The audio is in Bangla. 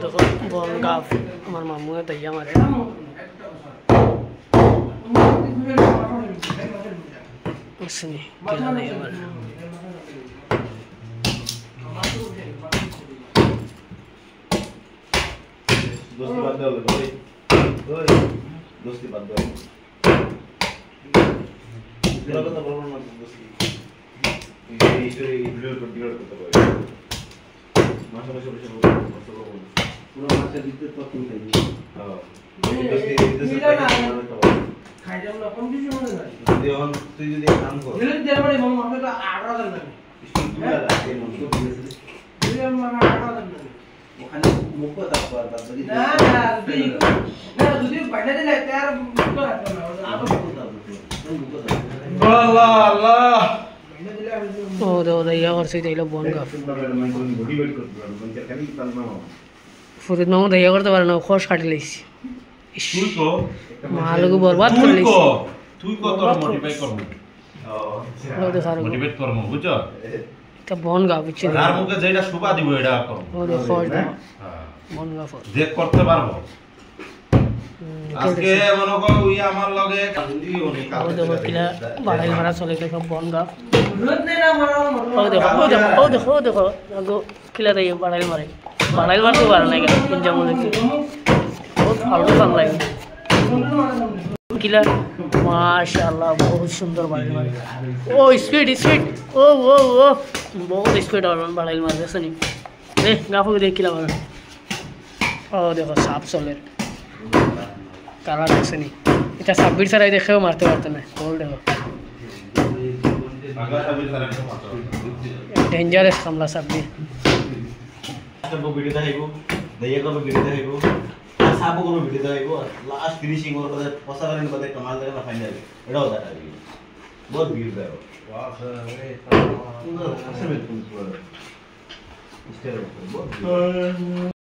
দেখো বল গাফ আমার মামুয়ে তাইয়া মারে আসেনি খেলা নেই আমার दोस्ती बात कर लो भाई दोस्ती बात कर तेरा तो प्रॉब्लम मत दोस्ती ये वीडियो कंटिन्यू करते भाई माशा माशा माशा पूरा माशा दिखते तो तुम नहीं हां दोस्ती खाई जाओ ना कंडीशन में ना देवन तू যদি কাম কর দিলে দেড় বাড়ি মন মাথা তো 18 দিন না রাতে মন তো দিলে মন 18 দিন ওখানে মুখ কথা বলতা না না যদি বাইরে দিলে তার মুখ কথা না আবার কথা আল্লাহ আল্লাহ ও দে ইয়ার সে দিলো বনগা ফরিদ মামু দয়া করতে পারে না খোশ কাটি লাইছি তুই তো মালগু বরবাদ করে লাইছি তুই কত মোটিভেট করব মোটিভেট করব বুঝছো তা বনগা বুঝছি আর মুখে যেটা সুবা দিব এটা করব ও দেখো হ্যাঁ বনগা ফর যে করতে পারবো আজকে মনে কর ওই আমার লগে কান্দি উনি ও দেখো কিলা বাড়াই মারা চলে দেখো বনগা রোদ নেই না মারা ও দেখো আগো কিলা দেই বাড়াই মারে বাড়াই মারতে পারে না কেন পিঞ্জা মনে কি बहुत फालतू काम লাগে কিলা মাশাআল্লাহ बहुत সুন্দর বাড়াই মারে ও স্পিড ও बहुत स्पीड और बाढ़ाई मार दे सनी दे गाफो देख किला मार ओ देखो साफ चले काला देखছে নি এটা সাব্বির সারাই দেখেও মারতে পারতে না গোল দেখো আগা সাব্বির সারাই মারতে ডেঞ্জারাস হামলা সাব্বির सबको वीडियो देखाइबो दया को वीडियो देखाइबो साबो को वीडियो देखाइबो लास्ट फिनिशिंग और पता पसा करने पता कमाल देगा फाइनल एडा होता है बहुत भीड़ है वाह सर ये